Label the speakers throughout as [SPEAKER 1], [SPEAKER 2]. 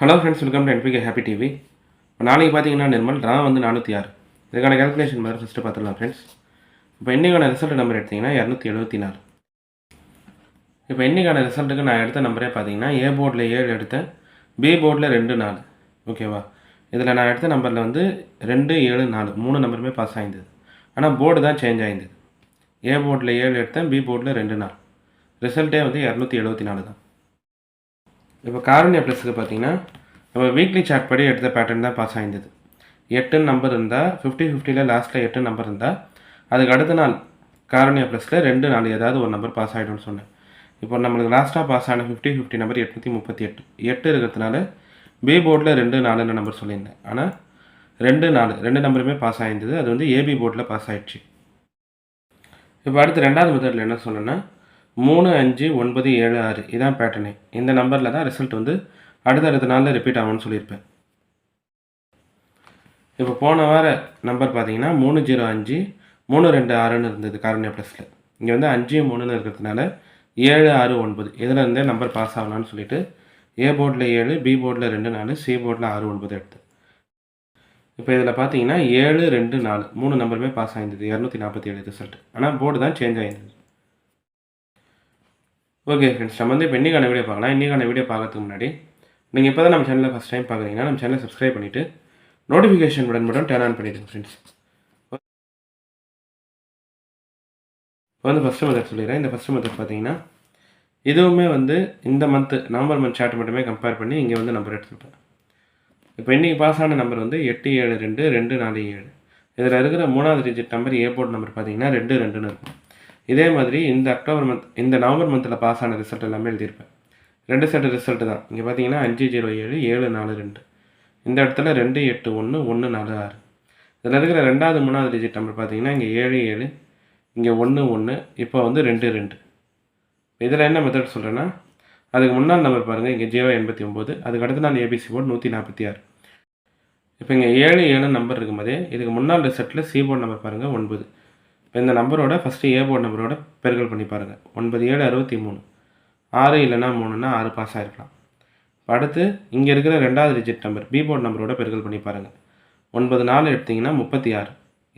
[SPEAKER 1] Hello friends, welcome to NPK happy TV. இப்போ நாளைக்கு பார்த்தீங்கன்னா நிர்மல் ட்ரா வந்து 406. இதுக்கான கேல்குலேஷன் மாதிரி ஃபஸ்ட்டு பார்த்துடலாம் ஃப்ரெண்ட்ஸ். இப்போ இன்றைக்கான ரிசல்ட் நம்பர் எடுத்திங்கன்னா 274. இப்போ இன்றைக்கான ரிசல்ட்டுக்கு நான் எடுத்த நம்பரே பார்த்தீங்கன்னா ஏ போர்டில் 7 எடுத்தேன், பி போர்டில் 2 4. ஓகேவா? இதில் நான் எடுத்த நம்பரில் வந்து 2 7 4 3 நம்பருமே பாஸ் ஆகிருந்தது. ஆனால் போர்டு தான் சேஞ்ச் ஆகிருந்தது. ஏ போர்டில் 7 எடுத்தேன், பி போர்டில் 2 4. ரிசல்ட்டே வந்து 274 தான். இப்போ காரணியா ப்ளஸுக்கு பார்த்தீங்கன்னா நம்ம வீக்லி சார்ட் படி எடுத்த பேட்டர்ன் தான் பாஸ் ஆகிருந்தது. 8 நம்பர் இருந்தால் 50-50ல் லாஸ்ட்டில் 8 நம்பர் இருந்தால் அதுக்கு அடுத்த நாள் காரணியா ப்ளஸில் 2 4 ஏதாவது ஒரு நம்பர் பாஸ் ஆகிடும்னு சொன்னேன். இப்போ நம்மளுக்கு லாஸ்ட்டாக பாஸ் ஆன 50-50 நம்பர் 838. 8 இருக்கிறதுனால பி போர்டில் 2 4 நம்பர் சொல்லியிருந்தேன். ஆனால் 2 4 2 நம்பருமே பாஸ் ஆகிருந்தது. அது வந்து ஏபி போர்டில் பாஸ் ஆகிடுச்சு. இப்போ அடுத்து ரெண்டாவது மெத்தடில் என்ன சொன்னேன்னா 3 5 9 7 6 இதான் பேட்டர்னே. இந்த நம்பரில் தான் ரிசல்ட் வந்து அடுத்த நாளில் ரிப்பீட் ஆகும்னு சொல்லியிருப்பேன். இப்போ போன வார நம்பர் பார்த்தீங்கன்னா 305 326ன்னு இருந்தது காரணியா ப்ளஸில். இங்கே வந்து 5 3ன்னு இருக்கிறதுனால 7 6 9 இதில் இருந்தே நம்பர் பாஸ் ஆகலான்னு சொல்லிட்டு ஏ போர்டில் 7 பி போர்டில் 2 4 சி போர்டில் 6 9 எடுத்தேன். இப்போ இதில் பார்த்தீங்கன்னா 7 2 4 3 நம்பருமே பாஸ் ஆகிருந்தது. 247 ரிசல்ட். ஆனால் போர்டு தான் சேஞ்ச் ஆகிருந்தது. ஓகே ஃப்ரெண்ட்ஸ், நம்ம வந்து இப்போ இன்றைக்கான வீடியோ பார்க்கலாம். இன்றைக்கான வீடியோ பார்க்கறதுக்கு முன்னாடி நீங்கள் இப்போ தான் நம்ம சேனலில் ஃபஸ்ட் டைம் பார்க்குறீங்கன்னா நம்ம சேனலை சப்ஸ்கிரைப் பண்ணிவிட்டு நோட்டிஃபிகேஷன் பட்டன் மட்டும் டர்ன் ஆன் பண்ணிவிடுங்க ஃப்ரெண்ட்ஸ். இப்போ வந்து ஃபஸ்ட்டு மெத்தட் சொல்லிடுறேன். இந்த ஃபஸ்ட்டு மெத்தட் பார்த்தீங்கன்னா இதுவுமே வந்து இந்த நவம்பர் மந்த் சார்ட் மட்டுமே கம்பேர் பண்ணி இங்கே வந்து நம்பர் எடுத்துருப்பேன். இப்போ இன்றைக்கி பாஸ் ஆன நம்பர் வந்து 8 7 2 2 4 7. இதில் இருக்கிற 3வது டிஜிட் நம்பர் ஏ போர்ட் நம்பர் பார்த்தீங்கன்னா 2 2ன்னு இருக்கும். இதே மாதிரி இந்த நவம்பர் மந்தில் பாஸ் ஆன ரிசல்ட் எல்லாமே எழுதியிருப்பேன். 2 செட் ரிசல்ட்டு தான். இங்கே பார்த்தீங்கன்னா 507 7 4 2. இந்த இடத்துல 2 8 1 1 4 6. இதில் இருக்கிற 2வது 3வது டிஜிட் நம்பர் பார்த்தீங்கன்னா இங்கே 7 7, இங்கே 1 1, இப்போ வந்து 2 2. இதில் என்ன மெத்தட் சொல்கிறேன்னா அதுக்கு முன்னாள் நம்பர் பாருங்கள், இங்கே 089, அதுக்கு அடுத்த நாள் ஏபிசி போர்டு 146. இப்போ இங்கே 7 7 நம்பர் இருக்கும்போதே இதுக்கு முன்னாள் ரிசல்ட்டில் சி போர்டு நம்பர் பாருங்கள் 9. இப்போ இந்த நம்பரோட ஃபஸ்ட்டு ஏ போர்டு நம்பரோட பெருக்கல் பண்ணி பாருங்கள். 9 7 63. 6 இல்லைனா 3ன்னா 6 பாஸ் ஆகிருக்கலாம். இப்போ அடுத்து இங்கே இருக்கிற 2வது டிஜிட் நம்பர் பி போர்டு நம்பரோட பெருக்கல் பண்ணி பாருங்கள். 9 4 எடுத்திங்கன்னா 36.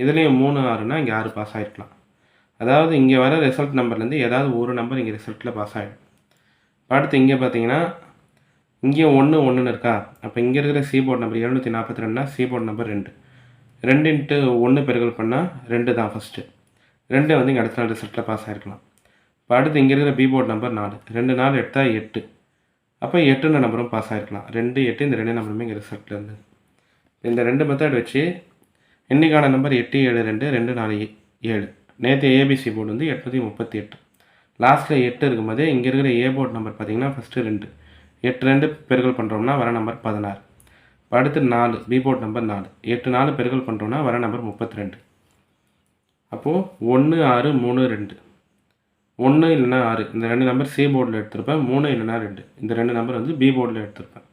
[SPEAKER 1] இதுலேயும் 3 6னா இங்கே 6 பாஸ் ஆகிருக்கலாம். அதாவது இங்கே வர ரிசல்ட் நம்பர்லேருந்து ஏதாவது ஒரு நம்பர் இங்கே ரிசல்ட்டில் பாஸ் ஆகிடும். இப்போ அடுத்து இங்கே பார்த்தீங்கன்னா இங்கேயும் 1 1ன்னு இருக்கா. அப்போ இங்கே இருக்கிற சி போர்டு நம்பர் 742னா சி போர்டு நம்பர் 2. 2 × 1 பெருக்கல் பண்ணால் 2 தான் ஃபஸ்ட்டு. 2 வந்து இங்கே அடுத்த நாள் ரிசல்ட்டில் பாஸ் ஆகிருக்கலாம். இப்போ அடுத்து இங்கே இருக்கிற பி போர்டு நம்பர் 4. 2 4 எடுத்தால் 8. அப்போ 8ன்ற நம்பரும் பாஸ் ஆகிருக்கலாம். 2 8 இந்த 2 நம்பருமே இங்கே ரிசல்ட்டில் இருந்தது. இந்த 2 மெத்தட் வச்சு இன்றைக்கான நம்பர் 8 7 2 2 4 7. நேற்று ஏபிசி போர்டு வந்து 838. லாஸ்ட்டில் 8 இருக்கும்போதே இங்கே இருக்கிற ஏ போர்டு நம்பர் பார்த்தீங்கன்னா ஃபஸ்ட்டு 2. 8 2 பெருக்கல் பண்ணுறோம்னா வர நம்பர் 16. இப்போ அடுத்து 4 பி போர்டு நம்பர் 4. 8 4 பெருக்கல் பண்ணுறோம்னா வர நம்பர் 32. அப்போது 1 6 3 2. 1 இல்லைனா 6 இந்த 2 நம்பர் சி போர்டில் எடுத்திருப்பேன். 3 இல்லைனா 2 இந்த 2 நம்பர் வந்து பி போர்டில் எடுத்திருப்பேன்.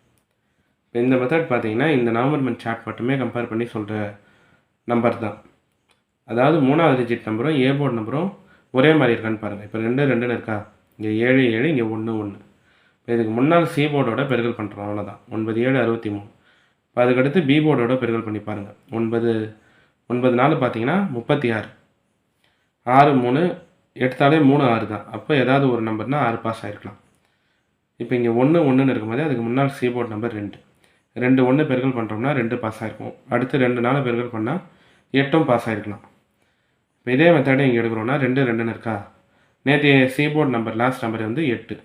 [SPEAKER 1] இப்போ இந்த மெத்தட் பார்த்தீங்கன்னா இந்த நவம்பர் மந்த் சார்ட் மட்டுமே கம்பேர் பண்ணி சொல்கிற நம்பர் தான். அதாவது 3வது டிஜிட் நம்பரும் ஏ போர்டு நம்பரும் ஒரே மாதிரி இருக்கான்னு பாருங்கள். இப்போ 2 2ன்னு இருக்கா. இங்கே 7 7, இங்கே 1 1. இப்போ இதுக்கு முன்னால் சி போர்டோட பெருக்கல் பண்ணுறோம், அவ்வளோதான். 9 7 63. இப்போ அதுக்கடுத்து பி போர்டோட பெருக்கல் பண்ணி பாருங்கள். 9 9 4 பார்த்தீங்கன்னா 36. 6 3 எடுத்தாலே 3 6 தான். அப்போ ஏதாவது ஒரு நம்பர்னால் 6 பாஸ் ஆகிருக்கலாம். இப்போ இங்கே 1 1ன்னு இருக்கும்போது அதுக்கு முன்னால் சி போர்டு நம்பர் 2. 2 1 பெருக்கல் பண்ணுறோம்னா 2 பாஸ் ஆகிருக்கும். அடுத்து 2 4 பெருக்கல் பண்ணால் 8ம் பாஸ் ஆகிருக்கலாம். இப்போ இதே மெத்தடை இங்கே எடுக்கிறோன்னா 2 2ன்னு இருக்கா. நேற்று C board number last number வந்து 8.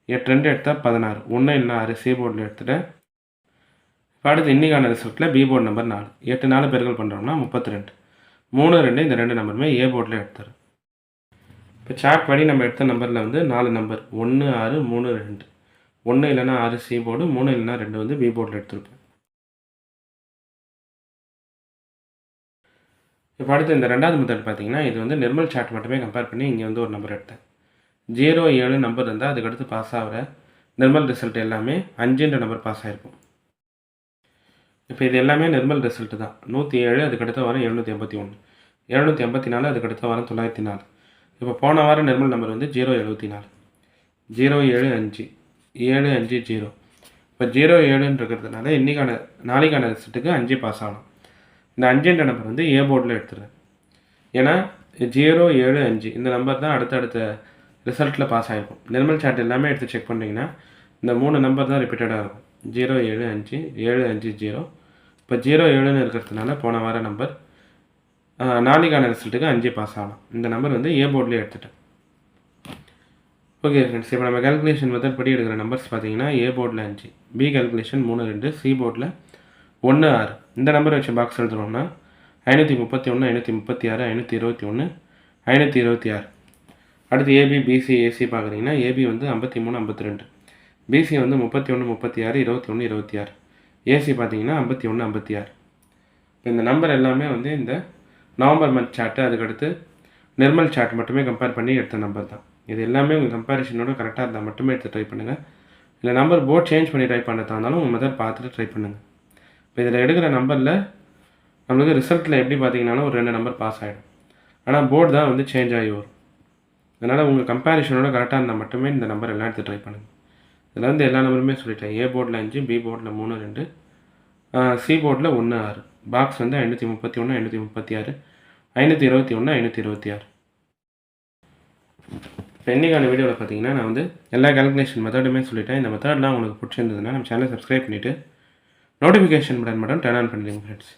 [SPEAKER 1] 8 2 எடுத்தால் 16. 1 இல்லைனா 6 சி போர்டில் எடுத்துகிட்டேன். இப்போ அடுத்து இன்றைக்கான ரிசல்ட்டில் பி போர்டு நம்பர் 4. 8 4 பெருக்கல் பண்ணுறோம்னா 32. 3 2 இந்த 2 நம்பருமே ஏ போர்டில் எடுத்துரு. இப்போ சார்ட் படி நம்ம எடுத்த நம்பரில் வந்து 4 நம்பர் 1 6 3 2. 1 இல்லைனா 6 சி போர்டு, 3 இல்லைனா 2 வந்து பி போர்டில் எடுத்துருப்பேன். இப்போ அடுத்து இந்த 2வது மெத்தட் பார்த்தீங்கன்னா இது வந்து நிர்மல் சார்ட் மட்டுமே கம்பேர் பண்ணி இங்கே வந்து ஒரு நம்பர் எடுத்தேன். 0 7 நம்பர் இருந்தால் அதுக்கடுத்து பாஸ் ஆகிற நிர்மல் ரிசல்ட் எல்லாமே 5ன்ற நம்பர் பாஸ் ஆகிருக்கும். இப்போ இது எல்லாமே நிர்மல் ரிசல்ட்டு தான். 107 அதுக்கடுத்த வாரம் 781. 784 அதுக்கடுத்த வாரம் 904. இப்போ போன வாரம் நிர்மல் நம்பர் வந்து 074. 075 7 5 0. இப்போ இப்போ 07ன்னு இருக்கிறதுனால நாளைக்கான ரிசல்ட்டுக்கு 5 பாஸ் ஆகணும். இந்த 5ன்ற நம்பர் வந்து ஏ போர்டில் எடுத்துடுறேன். ஏன்னா 075 இந்த நம்பர் தான் அடுத்தடுத்த ரிசல்ட்டில் பாஸ் ஆகிருக்கும். நிர்மல் சார்ட் எல்லாமே எடுத்து செக் பண்ணிங்கன்னா இந்த 3 நம்பர் தான் ரிப்பீட்டடாக இருக்கும். 075 750. இப்போ 07ன்னு இருக்கிறதுனால போன வார நம்பர் நாளைக்கான ரிசல்ட்டுக்கு 5 பாஸ் ஆகணும். இந்த நம்பர் வந்து ஏ போர்ட்லேயே எடுத்துட்டேன். ஓகே ஃப்ரெண்ட்ஸ், இப்போ நம்ம கேல்குலேஷன் மெத்தட் படி எடுக்கிற நம்பர்ஸ் பார்த்தீங்கன்னா ஏ போர்டில் 5, பி கேல்குலேஷன் 3 2, சி போர்டில் 1 6. இந்த நம்பரை வச்சு பாக்ஸ் எழுதுனோம்னா 531 536 521 526. அடுத்து ஏபி பிசி ஏசி பார்க்குறீங்கன்னா ஏபி வந்து 53 52, பிசி வந்து 31 36 21 26, ஏசி பார்த்தீங்கன்னா 51 56. இப்போ இந்த நம்பர் எல்லாமே வந்து இந்த நவம்பர் மந்த் சார்ட்டு, அதுக்கடுத்து நிர்மல் சார்ட் மட்டுமே கம்பேர் பண்ணி எடுத்த நம்பர் தான். இது எல்லாமே உங்கள் கம்பேரிஷனோட கரெக்டாக இருந்தால் மட்டுமே எடுத்து ட்ரை பண்ணுங்கள். இல்லை நம்பர் போர்ட் சேஞ்ச் பண்ணி ட்ரை பண்ணுறதா இருந்தாலும் உங்கள் மெத்தட் பார்த்துட்டு ட்ரை பண்ணுங்கள். இப்போ இதில் எடுக்கிற நம்பரில் நம்மளுக்கு ரிசல்ட்டில் எப்படி பார்த்தீங்கன்னாலும் ஒரு 2 நம்பர் பாஸ் ஆகிடும். ஆனால் போர்டு தான் வந்து சேஞ்ச் ஆகி வரும். அதனால் உங்கள் கம்பேரிஷனோட கரெக்டாக இருந்தால் மட்டுமே இந்த நம்பர் எல்லாம் எடுத்து ட்ரை பண்ணுங்கள். இதில் வந்து எல்லா நம்பருமே சொல்லிட்டேன். ஏ போர்டில் 5, பி போர்டில் 3 2, சி போர்டில் 1 6. பாக்ஸ் வந்து 531 536 521 526. இப்போ இன்றைக்கான வீடியோவில் பார்த்தீங்கன்னா நான் வந்து எல்லா கேல்குலேஷன் மெத்தடுமே சொல்லிட்டேன். இந்த மெத்தட்லாம் உங்களுக்கு பிடிச்சிருந்ததுன்னா நம்ம சேனலை சப்ஸ்கிரைப் பண்ணிவிட்டு நோட்டிஃபிகேஷன் பட்டன் மட்டும் டர்ன் ஆன் பண்ணிடுங்க ஃப்ரெண்ட்ஸ்.